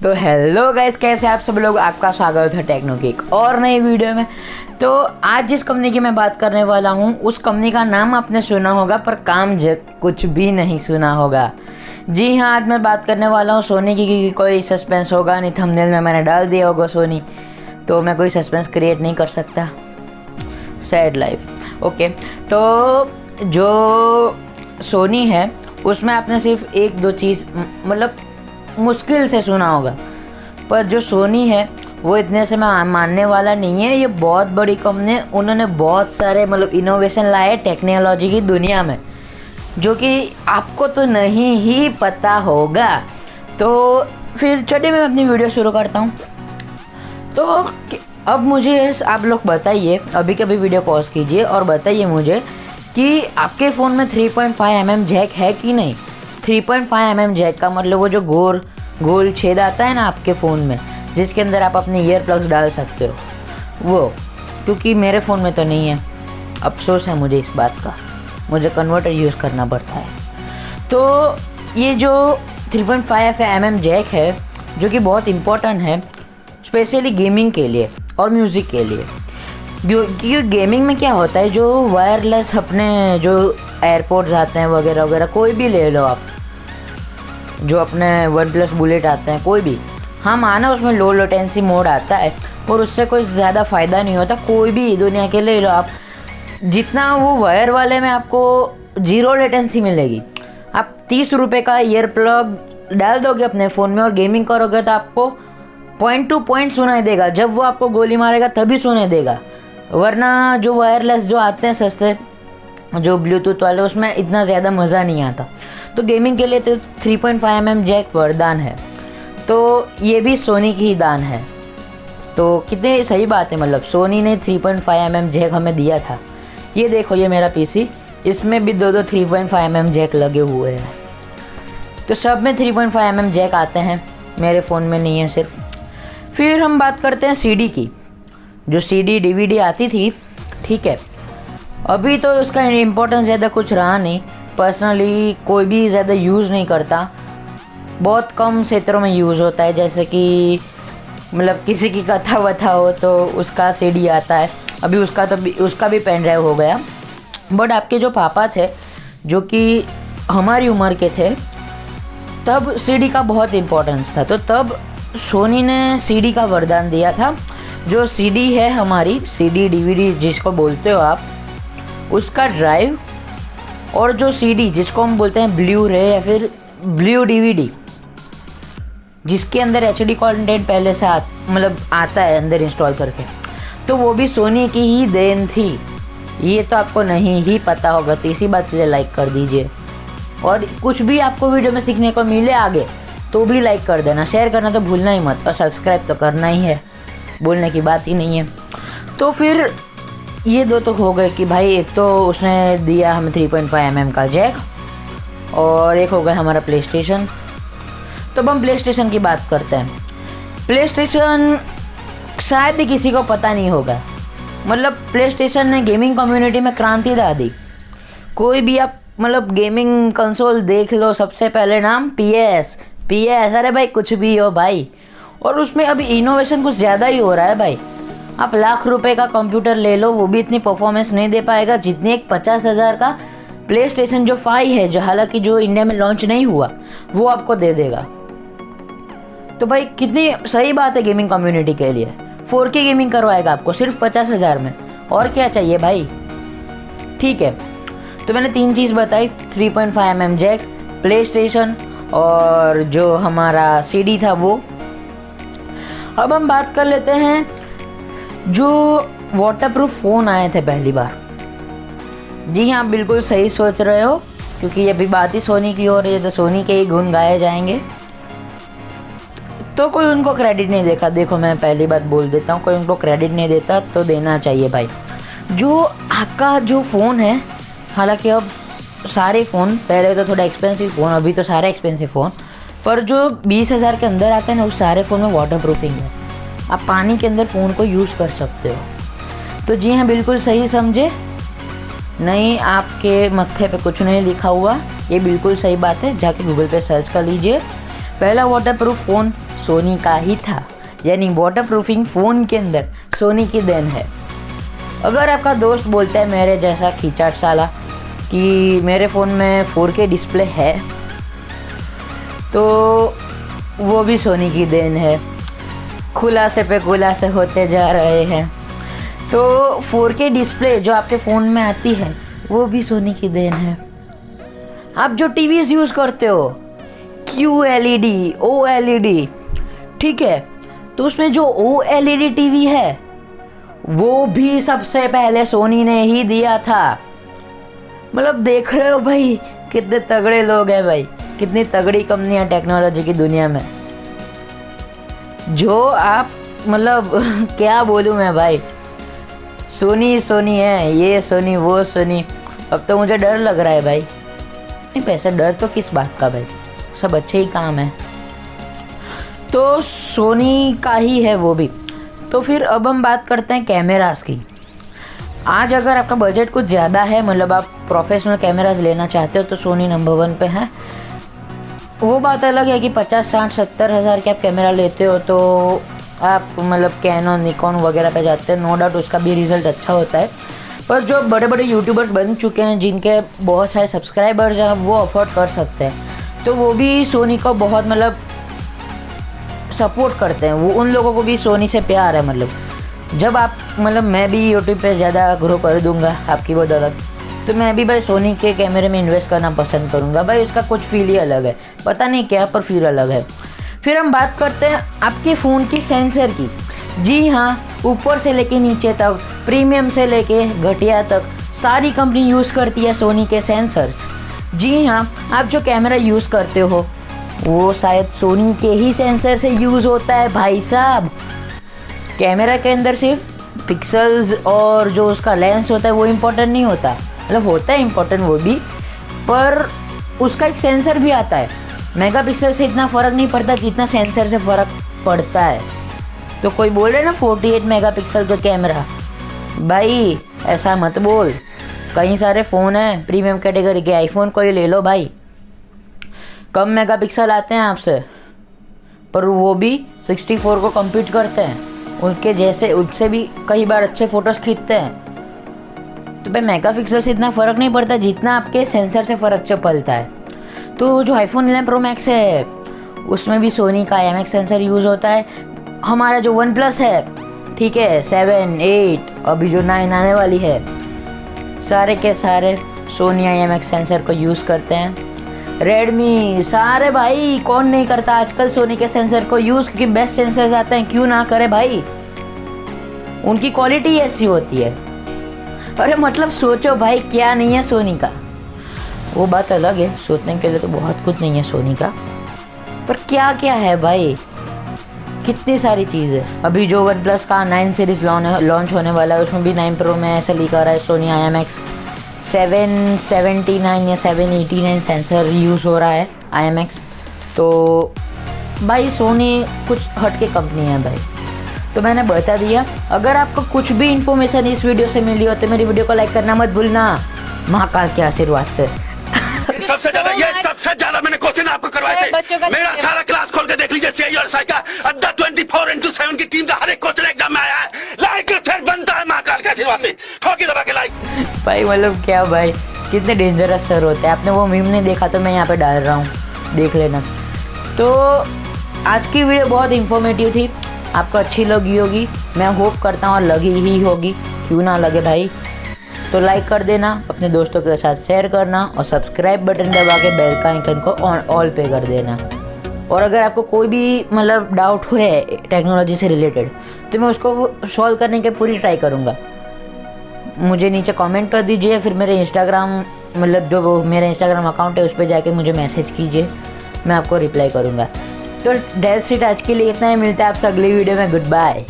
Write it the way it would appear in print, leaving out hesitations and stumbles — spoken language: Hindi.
तो हेलो गाइस, कैसे आप सब लोग। आपका स्वागत है टेक्नो की एक और नई वीडियो में। तो आज जिस कंपनी की मैं बात करने वाला हूँ उस कंपनी का नाम आपने सुना होगा पर काम कुछ भी नहीं सुना होगा। जी हाँ, आज मैं बात करने वाला हूँ सोनी की कोई सस्पेंस होगा नहीं, थंबनेल में मैंने डाल दिया होगा सोनी, तो मैं कोई सस्पेंस क्रिएट नहीं कर सकता। Sad life. ओके, तो जो सोनी है उसमें आपने सिर्फ एक दो चीज़ मतलब मुश्किल से सुना होगा, पर जो सोनी है वो इतने से मैं मानने वाला नहीं है। ये बहुत बड़ी कंपनी है, उन्होंने बहुत सारे मतलब इनोवेशन लाए टेक्नोलॉजी की दुनिया में, जो कि आपको तो नहीं ही पता होगा। तो फिर चलिए मैं अपनी वीडियो शुरू करता हूँ। तो अब मुझे आप लोग बताइए, अभी कभी वीडियो पॉज कीजिए और बताइए मुझे कि आपके फ़ोन में 3.5 mm जैक है कि नहीं। 3.5 mm जैक का मतलब वो जो गोल छेद आता है ना आपके फ़ोन में, जिसके अंदर आप अपने ईयर प्लग्स डाल सकते हो, वो। क्योंकि मेरे फ़ोन में तो नहीं है, अफसोस है मुझे इस बात का, मुझे कन्वर्टर यूज़ करना पड़ता है। तो ये जो 3.5 mm जैक है जो कि बहुत इम्पोर्टेंट है स्पेशली गेमिंग के लिए और म्यूज़िक के लिए। क्योंकि गेमिंग में क्या होता है, जो वायरलेस अपने जो एयरपोर्ट्स आते हैं वगैरह वगैरह, कोई भी ले लो आप, जो अपने OnePlus बुलेट आते हैं कोई भी, हाँ माना उसमें लो लेटेंसी मोड आता है और उससे कोई ज़्यादा फ़ायदा नहीं होता। कोई भी दुनिया के ले लो आप, जितना वो वायर वाले में आपको 0 लेटेंसी मिलेगी। आप 30 रुपये का ईयर प्लग डाल दोगे अपने फ़ोन में और गेमिंग करोगे तो आपको पॉइंट टू पॉइंट सुनाई देगा। जब वो आपको गोली मारेगा तभी सुनाई देगा, वरना जो वायरलेस जो आते हैं सस्ते जो ब्लूटूथ वाले, उसमें इतना ज़्यादा मज़ा नहीं आता। तो गेमिंग के लिए तो 3.5 mm जैक वरदान है, तो ये भी सोनी की ही दान है। तो कितनी सही बात है, मतलब सोनी ने 3.5 mm जैक हमें दिया था। ये देखो, ये मेरा पीसी, इसमें भी दो 3.5 mm जैक लगे हुए हैं। तो सब में 3.5 mm जैक आते हैं, मेरे फ़ोन में नहीं है सिर्फ। फिर हम बात करते हैं सीडी की। जो सीडी डीवीडी आती थी, ठीक है, अभी तो उसका इम्पोर्टेंस ज़्यादा कुछ रहा नहीं। पर्सनली कोई भी ज़्यादा यूज़ नहीं करता, बहुत कम क्षेत्रों में यूज़ होता है। जैसे कि मतलब किसी की कथा वथा हो तो उसका सीडी आता है, अभी उसका भी पेन ड्राइव हो गया। बट आपके जो पापा थे जो कि हमारी उम्र के थे, तब सीडी का बहुत इम्पोर्टेंस था। तो तब सोनी ने सीडी का वरदान दिया था। जो सीडी है हमारी, सीडी डीवीडी जिसको बोलते हो आप, उसका ड्राइव, और जो सीडी जिसको हम बोलते हैं ब्लू रे या फिर ब्लू डीवीडी, जिसके अंदर एचडी कंटेंट पहले से मतलब आता है अंदर इंस्टॉल करके, तो वो भी सोनी की ही देन थी। ये तो आपको नहीं ही पता होगा, तो इसी बात के लिए लाइक कर दीजिए। और कुछ भी आपको वीडियो में सीखने को मिले आगे तो भी लाइक कर देना, शेयर करना तो भूलना ही मत, और सब्सक्राइब तो करना ही है, बोलने की बात ही नहीं है। तो फिर ये दो तो हो गए कि भाई, एक तो उसने दिया हमें 3.5 mm का जैक, और एक हो गया हमारा प्ले स्टेशन। तो अब हम प्ले स्टेशन की बात करते हैं। प्ले स्टेशन शायद ही किसी को पता नहीं होगा, मतलब प्ले स्टेशन ने गेमिंग कम्युनिटी में क्रांति ला दी। कोई भी आप मतलब गेमिंग कंसोल देख लो, सबसे पहले नाम PS। अरे भाई कुछ भी हो भाई, और उसमें अभी इनोवेशन कुछ ज़्यादा ही हो रहा है भाई। आप लाख रुपए का कंप्यूटर ले लो, वो भी इतनी परफॉर्मेंस नहीं दे पाएगा जितनी एक 50,000 का प्ले स्टेशन जो 5 है, जो हालांकि जो इंडिया में लॉन्च नहीं हुआ, वो आपको दे देगा। तो भाई कितनी सही बात है गेमिंग कम्युनिटी के लिए। 4K गेमिंग करवाएगा आपको सिर्फ 50,000 में, और क्या चाहिए भाई। ठीक है, तो मैंने 3 चीज़ बताई, 3.5 mm जैक, प्ले स्टेशन और जो हमारा सीडी था वो। अब हम बात कर लेते हैं जो वाटरप्रूफ फ़ोन आए थे पहली बार। जी हाँ, बिल्कुल सही सोच रहे हो, क्योंकि ये भी बात ही सोनी की हो रही है, तो सोनी के ही गुण गाए जाएंगे। तो कोई उनको क्रेडिट नहीं देखा। देखो, मैं पहली बात बोल देता हूँ, कोई उनको क्रेडिट नहीं देता तो देना चाहिए भाई। जो आपका जो फ़ोन है, हालांकि अब सारे फ़ोन, पहले तो थोड़ा एक्सपेंसिव फ़ोन, अभी तो सारे एक्सपेंसिव फ़ोन, पर जो 20,000 के अंदर आते हैं ना, उस सारे फ़ोन में वाटर प्रूफिंग है। आप पानी के अंदर फ़ोन को यूज़ कर सकते हो। तो जी हाँ, बिल्कुल सही समझे, नहीं आपके मत्थे पे कुछ नहीं लिखा हुआ, ये बिल्कुल सही बात है। जाके गूगल पे सर्च कर लीजिए। पहला वाटरप्रूफ फ़ोन सोनी का ही था, यानी वाटर प्रूफिंग फ़ोन के अंदर सोनी की देन है। अगर आपका दोस्त बोलता है मेरे जैसा खींचाट साला कि मेरे फ़ोन में 4K डिस्प्ले है, तो वो भी सोनी की देन है। खुलासे पे खुलासे होते जा रहे हैं। तो 4K डिस्प्ले जो आपके फ़ोन में आती है वो भी सोनी की देन है। आप जो टीवीज़ यूज़ करते हो QLED, OLED, ठीक है, तो उसमें जो OLED टीवी है वो भी सबसे पहले सोनी ने ही दिया था। मतलब देख रहे हो भाई कितने तगड़े लोग हैं भाई, कितनी तगड़ी कंपनियां टेक्नोलॉजी की दुनिया में। जो आप मतलब क्या बोलूँ मैं भाई, सोनी सोनी है, ये सोनी वो सोनी। अब तो मुझे डर लग रहा है भाई। नहीं पैसे डर तो किस बात का भाई, सब अच्छे ही काम है। तो सोनी का ही है वो भी। तो फिर अब हम बात करते हैं कैमरास की। आज अगर आपका बजट कुछ ज़्यादा है, मतलब आप प्रोफेशनल कैमरास लेना चाहते हो, तो सोनी नंबर 1 पे है। वो बात अलग है कि 50, 60, 70 हज़ार के आप कैमरा लेते हो तो आप मतलब कैनन, निकॉन वगैरह पे जाते हैं। नो डाउट उसका भी रिज़ल्ट अच्छा होता है, पर जो बड़े बड़े यूट्यूबर्स बन चुके हैं जिनके बहुत सारे सब्सक्राइबर्स हैं, वो अफोर्ड कर सकते हैं, तो वो भी सोनी को बहुत मतलब सपोर्ट करते हैं। वो उन लोगों को भी सोनी से प्यार है। मतलब जब आप मतलब मैं भी यूट्यूब पे ज़्यादा ग्रो कर दूंगा आपकी बदौलत, तो मैं भी भाई सोनी के कैमरे में इन्वेस्ट करना पसंद करूंगा भाई। उसका कुछ फील ही अलग है, पता नहीं क्या, पर फील अलग है। फिर हम बात करते हैं आपके फ़ोन की सेंसर की। जी हाँ, ऊपर से लेके नीचे तक, प्रीमियम से लेके घटिया तक, सारी कंपनी यूज़ करती है सोनी के सेंसर्स। जी हाँ, आप जो कैमरा यूज़ करते हो वो शायद सोनी के ही सेंसर से यूज़ होता है भाई साहब। कैमरा के अंदर सिर्फ पिक्सल्स और जो उसका लेंस होता है वो इम्पोर्टेंट नहीं होता, मतलब होता है इम्पोर्टेंट वो भी, पर उसका एक सेंसर भी आता है। मेगापिक्सल से इतना फ़र्क नहीं पड़ता जितना सेंसर से फ़र्क पड़ता है। तो कोई बोल रहे ना 48 मेगापिक्सल का कैमरा, भाई ऐसा मत बोल। कई सारे फ़ोन हैं प्रीमियम कैटेगरी के, आईफोन को ही ले लो भाई, कम मेगापिक्सल आते हैं आपसे, पर वो भी 64 को कम्पीट करते हैं। उनके जैसे उससे भी कई बार अच्छे फ़ोटोज़ खींचते हैं। तो भाई मेगापिक्सल से इतना फ़र्क नहीं पड़ता जितना आपके सेंसर से फ़र्क पड़ता है। तो जो आईफोन 11 प्रो मैक्स है उसमें भी सोनी का IMX सेंसर यूज़ होता है। हमारा जो वन प्लस है, ठीक है, 7, 8, अभी जो 9 आने वाली है, सारे के सारे सोनी IMX सेंसर को यूज़ करते हैं। रेडमी, सारे भाई, कौन नहीं करता आजकल सोनी के सेंसर को यूज़, क्योंकि बेस्ट सेंसर्स आते हैं, क्यों ना करे भाई, उनकी क्वालिटी ऐसी होती है। अरे मतलब सोचो भाई क्या नहीं है सोनी का, वो बात अलग है, सोचने के लिए तो बहुत कुछ नहीं है सोनी का, पर क्या क्या है भाई, कितनी सारी चीज़ें। अभी जो वन प्लस का 9 सीरीज़ लॉन्च होने वाला है उसमें भी 9 प्रो में ऐसा लिखा रहा है सोनी IMX 779 या 789 सेंसर यूज़ हो रहा है IMX। तो भाई सोनी कुछ हटके कंपनी है भाई। तो मैंने बता दिया। अगर आपको कुछ भी इन्फॉर्मेशन इस वीडियो से मिली हो तो मेरी वीडियो को लाइक करना मत भूलना, महाकाल के आशीर्वाद से। सबसे ज्यादा मैंने क्वेश्चन आपको करवाए थे। मेरा सारा क्लास खोल के देख लीजिए, CI और साइका अड्डा 24x7 की टीम का हर एक क्वेश्चन एग्जाम में आया है। लाइक फिर बनता है महाकाल के आशीर्वाद से, ठोकी दबा के लाइक। भाई मतलब क्या भाई, कितने डेंजरस सर होते हैं। आपने वो मीम नहीं देखा तो मैं यहाँ पे डाल रहा हूँ, देख लेना। तो आज की वीडियो बहुत इंफॉर्मेटिव थी, आपको अच्छी लगी होगी, मैं होप करता हूँ, और लगी ही होगी, क्यों ना लगे भाई। तो लाइक कर देना, अपने दोस्तों के साथ शेयर करना, और सब्सक्राइब बटन दबा के बेल का आइकन को ऑल पे कर देना। और अगर आपको कोई भी मतलब डाउट हुए टेक्नोलॉजी से रिलेटेड तो मैं उसको सॉल्व करने की पूरी ट्राई करूँगा। मुझे नीचे कमेंट कर दीजिए, फिर मेरे इंस्टाग्राम मतलब जो मेरा इंस्टाग्राम अकाउंट है उस पर जाके मुझे मैसेज कीजिए, मैं आपको रिप्लाई करूँगा। तो डेट्स इट, आज के लिए इतना ही, मिलता है आपसे अगली वीडियो में। Good bye.